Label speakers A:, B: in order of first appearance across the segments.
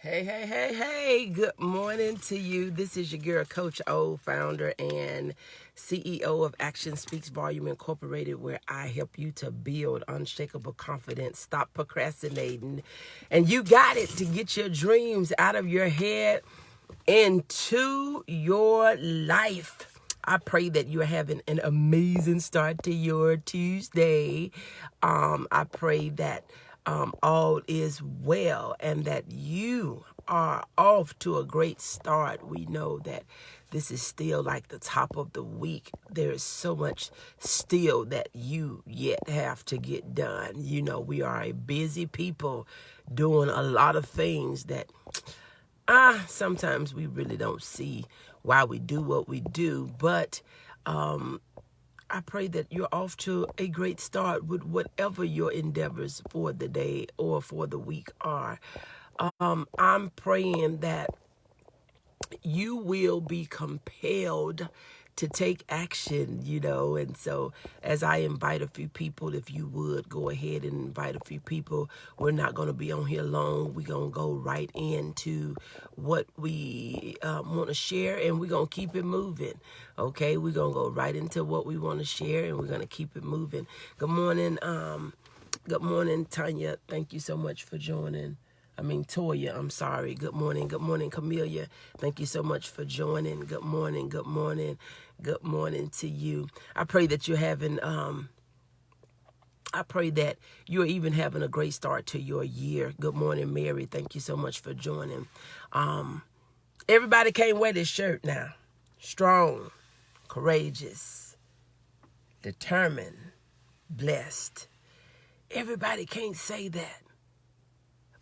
A: Hey. Good morning to you. This is your girl, Coach O, founder and CEO of Action Speaks Volume Incorporated, where I help you to build unshakable confidence, stop procrastinating, and you got it to get your dreams out of your head into your life. I pray that you're having an amazing start to your Tuesday. I pray that all is well and that you are off to a great start. We know that this is still like the top of the week. There is so much still that you yet have to get done. You know, we are a busy people doing a lot of things that sometimes we really don't see why we do what we do, but I pray that you're off to a great start with whatever your endeavors for the day or for the week are. I'm praying that you will be compelled to take action, and so as I invite a few people, if you would go ahead and invite a few people. We're not going to be on here long. We're going to go right into what we want to share, and we're going to keep it moving. Okay, we're going to go right into what we want to share, and we're going to keep it moving. Good morning, Tanya. Thank you so much for joining. Toya, I'm sorry. Good morning, Camelia. Thank you so much for joining. Good morning to you. I pray that you're having, I pray that you're even having a great start to your year. Good morning, Mary. Thank you so much for joining. Everybody can't wear this shirt now. Strong, courageous, determined, blessed. Everybody can't say that.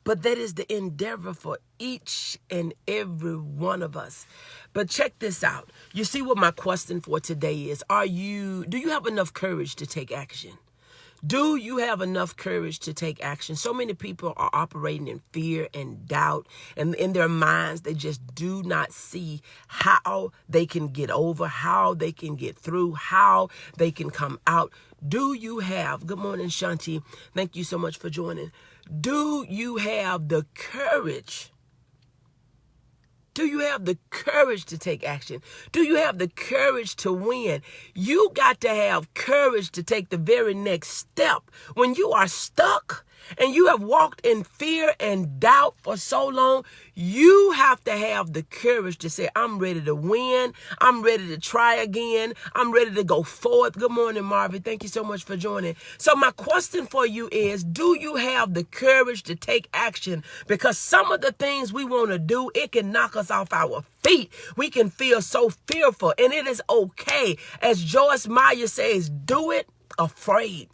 A: But that is the endeavor for each and every one of us. But check this out. You see what my question for today is? Do you have enough courage to take action? Do you have enough courage to take action? So many people are operating in fear and doubt, and in their minds, they just do not see how they can get over, how they can get through, how they can come out. Do you have, good morning, Shanti. Thank you so much for joining. Do you have the courage? Do you have the courage to take action? Do you have the courage to win? You got to have courage to take the very next step. When you are stuck and you have walked in fear and doubt for so long, you have to have the courage to say, I'm ready to win. I'm ready to try again. I'm ready to go forward. Good morning, Marvin. Thank you so much for joining. So my question for you is, do you have the courage to take action? Because some of the things we want to do, it can knock us off our feet. We can feel so fearful, and it is okay. As Joyce Meyer says, do it afraid.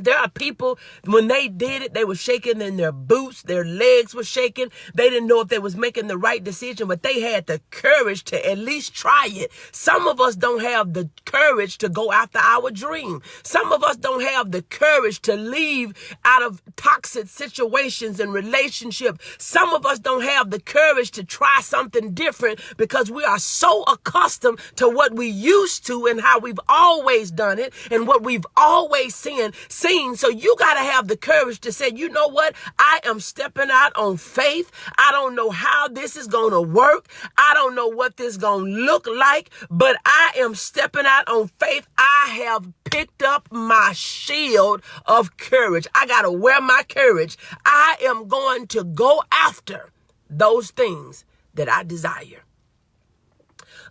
A: There are people, when they did it, they were shaking in their boots. Their legs were shaking. They didn't know if they was making the right decision, but they had the courage to at least try it. Some of us don't have the courage to go after our dream. Some of us don't have the courage to leave out of toxic situations and relationships. Some of us don't have the courage to try something different because we are so accustomed to what we used to and how we've always done it and what we've always seen. So you got to have the courage to say, you know what? I am stepping out on faith. I don't know how this is going to work. I don't know what this is going to look like, but I am stepping out on faith. I have picked up my shield of courage. I got to wear my courage. I am going to go after those things that I desire.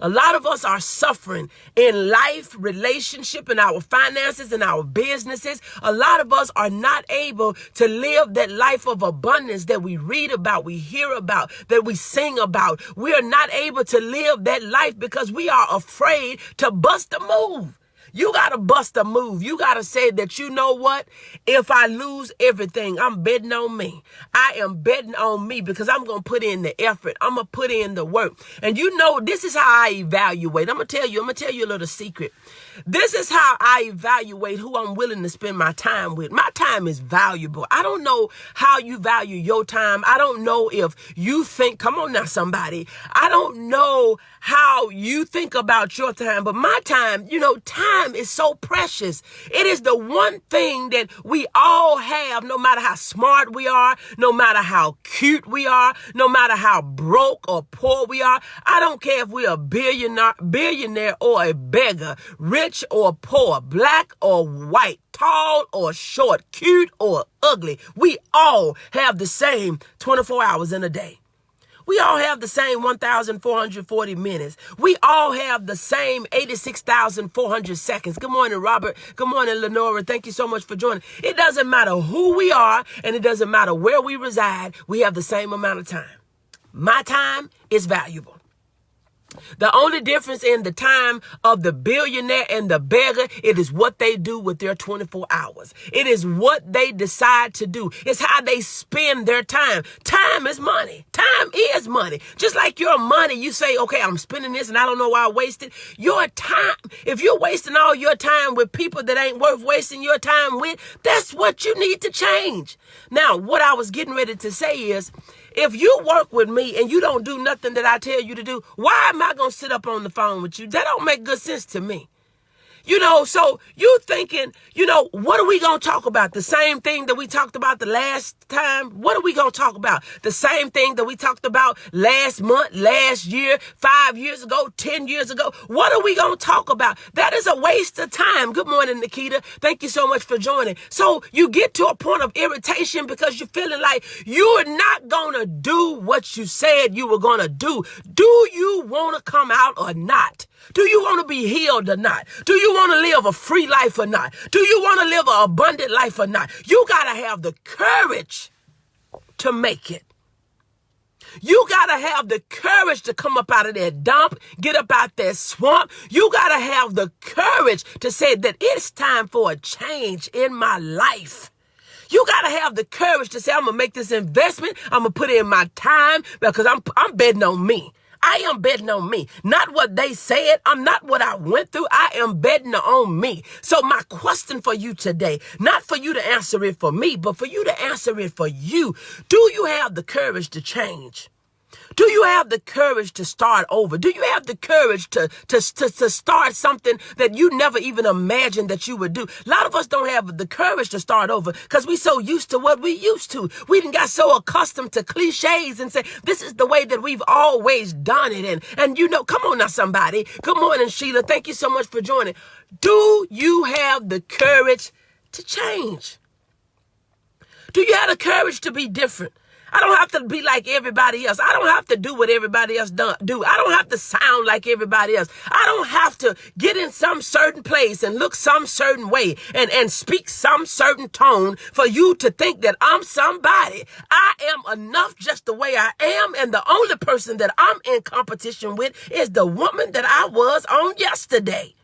A: A lot of us are suffering in life, relationship, in our finances, in our businesses. A lot of us are not able to live that life of abundance that we read about, we hear about, that we sing about. We are not able to live that life because we are afraid to bust a move. You got to bust a move. You got to say that, you know what? If I lose everything, I'm betting on me. I am betting on me because I'm going to put in the effort. I'm going to put in the work. And this is how I evaluate. I'm going to tell you a little secret. This is how I evaluate who I'm willing to spend my time with. My time is valuable. I don't know how you value your time. I don't know if you think, come on now, somebody. I don't know how you think about your time, but my time, time is so precious. It is the one thing that we all have, no matter how smart we are, no matter how cute we are, no matter how broke or poor we are. I don't care if we're a billionaire or a beggar, rich or poor, black or white, tall or short, cute or ugly. We all have the same 24 hours in a day. We all have the same 1,440 minutes. We all have the same 86,400 seconds. Good morning, Robert. Good morning, Lenora. Thank you so much for joining. It doesn't matter who we are, and it doesn't matter where we reside. We have the same amount of time. My time is valuable. The only difference in the time of the billionaire and the beggar, it is what they do with their 24 hours. It is what they decide to do. It's how they spend their time. Time is money. Time is money. Just like your money, you say, okay, I'm spending this and I don't know why I wasted. Your time, if you're wasting all your time with people that ain't worth wasting your time with, that's what you need to change. Now, what I was getting ready to say is, if you work with me and you don't do nothing that I tell you to do, why am I going to sit up on the phone with you? That don't make good sense to me. So you thinking, what are we going to talk about? The same thing that we talked about the last time? What are we going to talk about? The same thing that we talked about last month, last year, 5 years ago, 10 years ago? What are we going to talk about? That is a waste of time. Good morning, Nikita. Thank you so much for joining. So you get to a point of irritation because you're feeling like you're not going to do what you said you were going to do. Do you want to come out or not? Do you want to be healed or not? Do you want to live a free life or not? Do you want to live an abundant life or not? You got to have the courage to make it. You got to have the courage to come up out of that dump, get up out that swamp. You got to have the courage to say that it's time for a change in my life. You got to have the courage to say, I'm going to make this investment. I'm going to put in my time because I'm betting on me. I am betting on me. Not what they said. I'm not what I went through. I am betting on me. So my question for you today, not for you to answer it for me, but for you to answer it for you. Do you have the courage to change? Do you have the courage to start over? Do you have the courage to start something that you never even imagined that you would do? A lot of us don't have the courage to start over because we're so used to what we used to. We done got so accustomed to cliches and say, this is the way that we've always done it. And come on now, somebody. Good morning, Sheila. Thank you so much for joining. Do you have the courage to change? Do you have the courage to be different? I don't have to be like everybody else. I don't have to do what everybody else do. I don't have to sound like everybody else. I don't have to get in some certain place and look some certain way and speak some certain tone for you to think that I'm somebody. I am enough just the way I am, and the only person that I'm in competition with is the woman that I was on yesterday.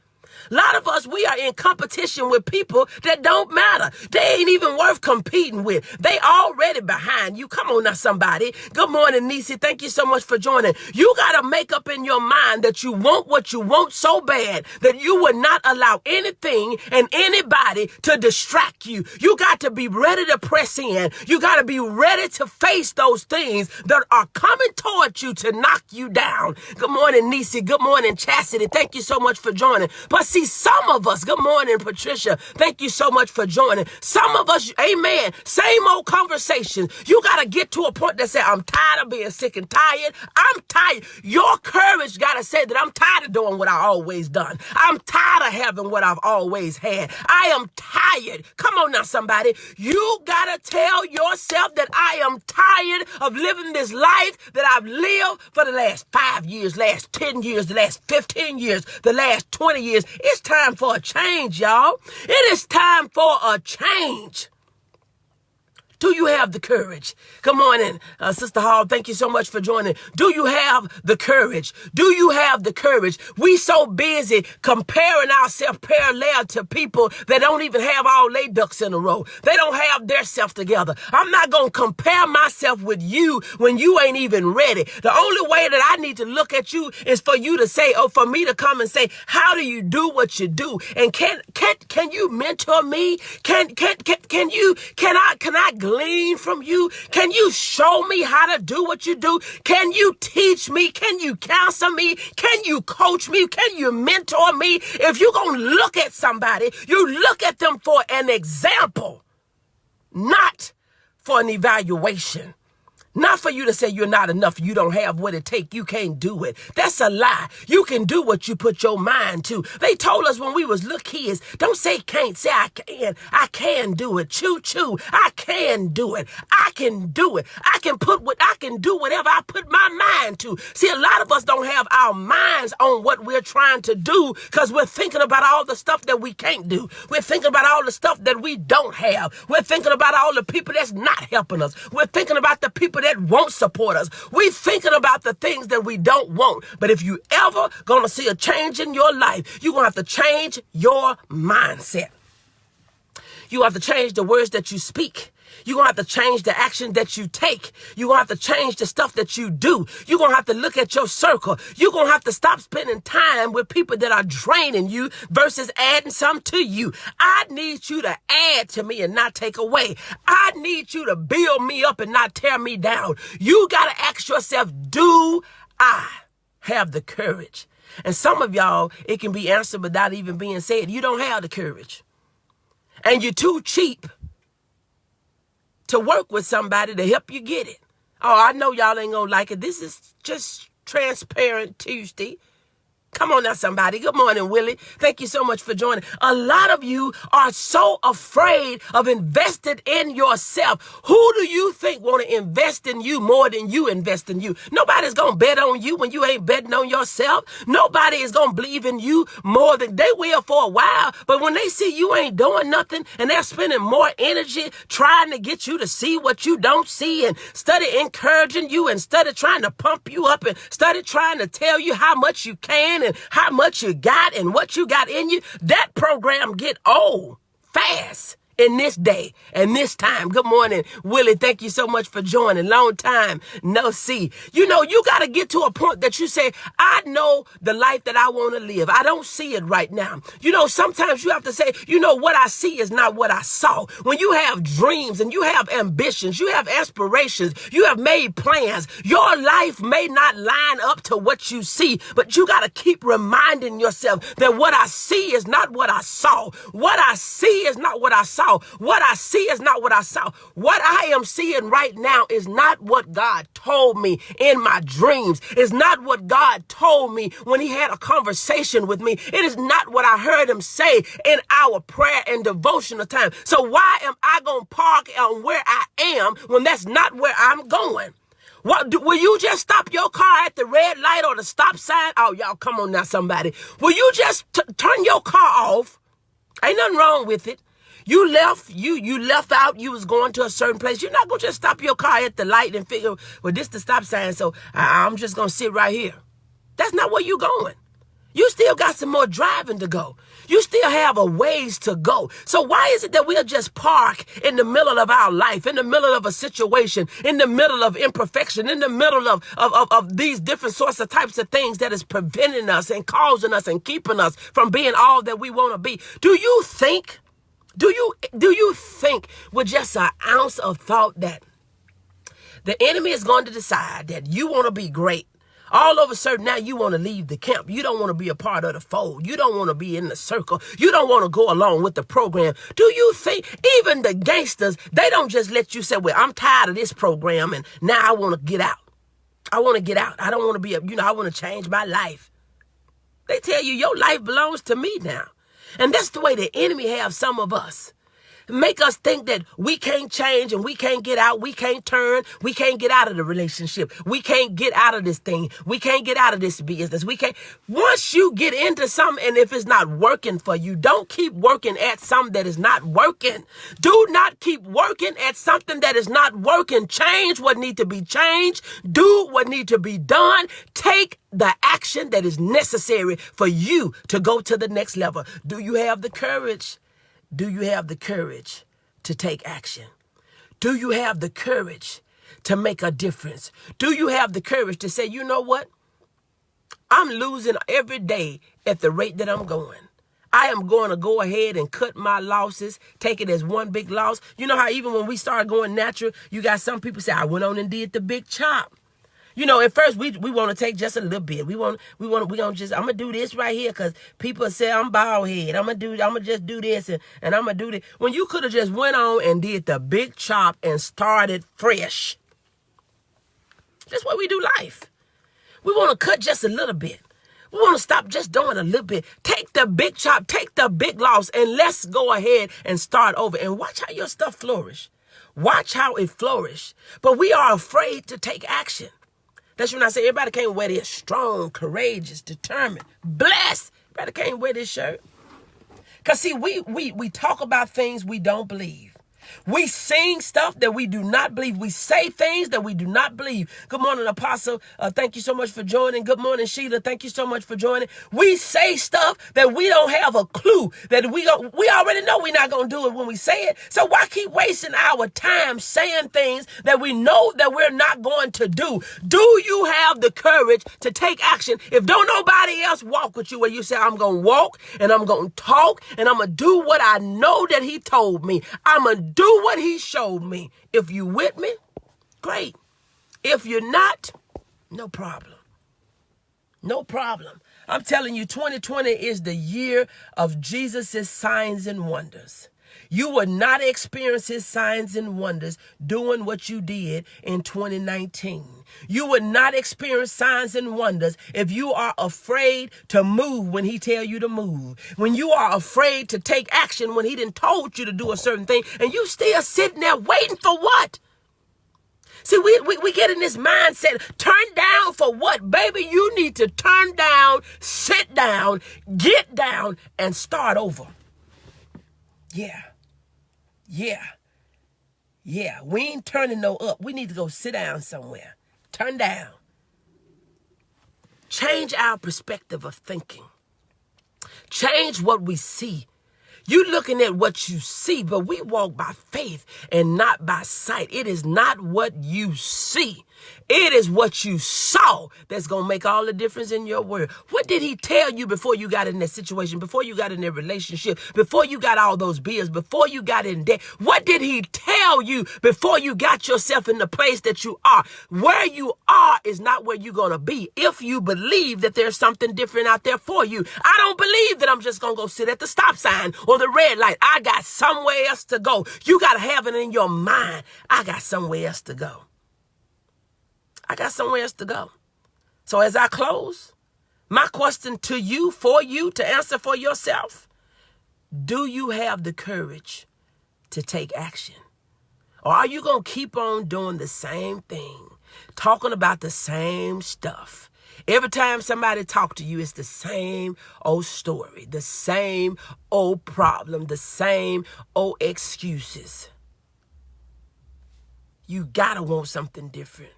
A: A lot of us, we are in competition with people that don't matter. They ain't even worth competing with. They already behind you. Come on now, somebody. Good morning, Nisi. Thank you so much for joining. You got to make up in your mind that you want what you want so bad that you would not allow anything and anybody to distract you. You got to be ready to press in. You got to be ready to face those things that are coming towards you to knock you down. Good morning, Nisi. Good morning, Chastity. Thank you so much for joining. But see, some of us, good morning, Patricia. Thank you so much for joining. Some of us, amen, same old conversations. You got to get to a point that say, I'm tired of being sick and tired. I'm tired. Your courage got to say that I'm tired of doing what I always done. I'm tired of having what I've always had. I am tired. Come on now, somebody. You got to tell yourself that I am tired of living this life that I've lived for the last 5 years, last 10 years, the last 15 years, the last 20 years. It's time for a change, y'all. It is time for a change. Do you have the courage? Good morning, Sister Hall. Thank you so much for joining. Do you have the courage? Do you have the courage? We so busy comparing ourselves parallel to people that don't even have all their ducks in a row. They don't have their self together. I'm not going to compare myself with you when you ain't even ready. The only way that I need to look at you is for you to say, or for me to come and say, how do you do what you do? And can you mentor me? Can I glean from you? Can you show me how to do what you do? Can you teach me? Can you counsel me? Can you coach me? Can you mentor me? If you're going to look at somebody, you look at them for an example, not for an evaluation. Not for you to say you're not enough, you don't have what it takes, you can't do it. That's a lie. You can do what you put your mind to. They told us when we was little kids, don't say can't, say I can. I can do it. Choo choo. I can do it. I can do it. I can do whatever I put my mind to. See, a lot of us don't have our minds on what we're trying to do because we're thinking about all the stuff that we can't do. We're thinking about all the stuff that we don't have. We're thinking about all the people that's not helping us. We're thinking about the people that won't support us. We're thinking about the things that we don't want. But if you ever gonna see a change in your life, you're gonna have to change your mindset. You have to change the words that you speak. You're going to have to change the action that you take. You're going to have to change the stuff that you do. You're going to have to look at your circle. You're going to have to stop spending time with people that are draining you versus adding some to you. I need you to add to me and not take away. I need you to build me up and not tear me down. You got to ask yourself, do I have the courage? And some of y'all, it can be answered without even being said. You don't have the courage. And you're too cheap to work with somebody to help you get it. Oh, I know y'all ain't gonna like it. This is just Transparent Tuesday. Come on now, somebody. Good morning, Willie. Thank you so much for joining. A lot of you are so afraid of investing in yourself. Who do you think want to invest in you more than you invest in you? Nobody's going to bet on you when you ain't betting on yourself. Nobody is going to believe in you more than they will for a while. But when they see you ain't doing nothing and they're spending more energy trying to get you to see what you don't see and study encouraging you and study trying to pump you up and study trying to tell you how much you can and how much you got and what you got in you, that program get old fast in this day and this time. Good morning, Willie. Thank you so much for joining. Long time no see. You know, you got to get to a point that you say, I know the life that I want to live. I don't see it right now. You know, sometimes you have to say, you know, what I see is not what I saw. When you have dreams and you have ambitions, you have aspirations, you have made plans, your life may not line up to what you see, but you got to keep reminding yourself that what I see is not what I saw. What I see is not what I saw. What I see is not what I saw. What I am seeing right now is not what God told me in my dreams. It's not what God told me when he had a conversation with me. It is not what I heard him say in our prayer and devotional time. So why am I going to park on where I am when that's not where I'm going? Will you just stop your car at the red light or the stop sign? Oh, y'all, come on now, somebody. Will you just turn your car off? Ain't nothing wrong with it. You left out, you was going to a certain place. You're not going to just stop your car at the light and figure, well, this is the stop sign, so I'm just going to sit right here. That's not where you're going. You still got some more driving to go. You still have a ways to go. So why is it that we'll just park in the middle of our life, in the middle of a situation, in the middle of imperfection, in the middle of these different sorts of types of things that is preventing us and causing us and keeping us from being all that we want to be? Do you think with just an ounce of thought that the enemy is going to decide that you want to be great? All of a sudden now you want to leave the camp. You don't want to be a part of the fold. You don't want to be in the circle. You don't want to go along with the program. Do you think even the gangsters, they don't just let you say, well, I'm tired of this program and now I want to get out. I want to get out. I don't want to be, I want to change my life. They tell you your life belongs to me now. And that's the way the enemy have some of us. make us think that we can't change and we can't get out, we can't turn, we can't get out of the relationship, we can't get out of this thing, we can't get out of this business, we can't. Once you get into something and if it's not working for you, don't keep working at something that is not working. Do not keep working at something that is not working. Change what needs to be changed. Do what needs to be done. Take the action that is necessary for you to go to the next level. Do you have the courage? Do you have the courage to take action? Do you have the courage to make a difference? Do you have the courage to say, you know what? I'm losing every day at the rate that I'm going. I am going to go ahead and cut my losses, take it as one big loss. You know how even when we start going natural, you got some people say, I went on and did the big chop. You know, at first we want to take just a little bit. I'm gonna do this right here because people say I'm bald head. I'm gonna just do this and I'm gonna do this. When you could have just went on and did the big chop and started fresh. That's why we do life. We want to cut just a little bit. We want to stop just doing a little bit. Take the big chop, take the big loss, and let's go ahead and start over. And watch how your stuff flourish. Watch how it flourish. But we are afraid to take action. That's when I say everybody can't wear this strong, courageous, determined, blessed. Everybody can't wear this shirt. Because see, we talk about things we don't believe. We sing stuff that we do not believe. We say things that we do not believe. Good morning, Apostle. Thank you so much for joining. Good morning, Sheila. Thank you so much for joining. We say stuff that we don't have a clue that we already know we're not going to do it when we say it. So why keep wasting our time saying things that we know that we're not going to do? Do you have the courage to take action? If don't nobody else walk with you where you say, I'm going to walk and I'm going to talk and I'm going to do what I know that he told me. I'm going to do what he showed me. If you with me, great. If you're not, no problem. No problem. I'm telling you, 2020 is the year of Jesus' signs and wonders. You will not experience his signs and wonders doing what you did in 2019. You will not experience signs and wonders if you are afraid to move when he tell you to move. When you are afraid to take action when he didn't told you to do a certain thing and you still sitting there waiting for what? See, we get in this mindset, turn down for what? Baby, you need to turn down, sit down, get down, and start over. Yeah. We ain't turning no up. We need to go sit down somewhere. Turn down. Change our perspective of thinking. Change what we see. You looking at what you see, but we walk by faith and not by sight. It is not what you see. It is what you saw that's going to make all the difference in your world. What did he tell you before you got in that situation, before you got in that relationship, before you got all those bills, before you got in debt? What did he tell you before you got yourself in the place that you are? Where you are is not where you're going to be if you believe that there's something different out there for you. I don't believe that I'm just going to go sit at the stop sign or the red light. I got somewhere else to go. You got to have it in your mind. I got somewhere else to go. I got somewhere else to go. So as I close, my question to you, for you to answer for yourself, do you have the courage to take action? Or are you going to keep on doing the same thing, talking about the same stuff? Every time somebody talk to you, it's the same old story, the same old problem, the same old excuses. You gotta want something different.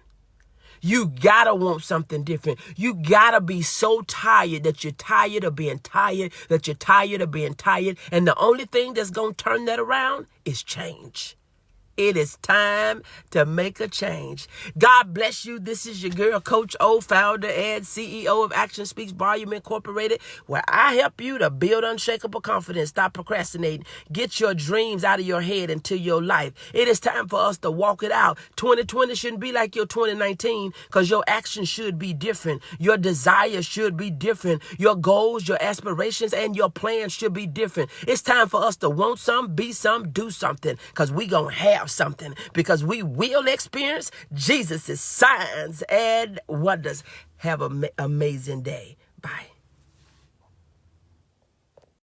A: You gotta want something different. You gotta be so tired that you're tired of being tired, that you're tired of being tired. And the only thing that's gonna turn that around is change. It is time to make a change. God bless you. This is your girl, Coach O, founder and CEO of Action Speaks Volume Incorporated, where I help you to build unshakable confidence, stop procrastinating, get your dreams out of your head into your life. It is time for us to walk it out. 2020 shouldn't be like your 2019 because your actions should be different. Your desires should be different. Your goals, your aspirations, and your plans should be different. It's time for us to want some, be some, do something, because we going to have something, because we will experience Jesus' signs and wonders. Have an amazing day. Bye.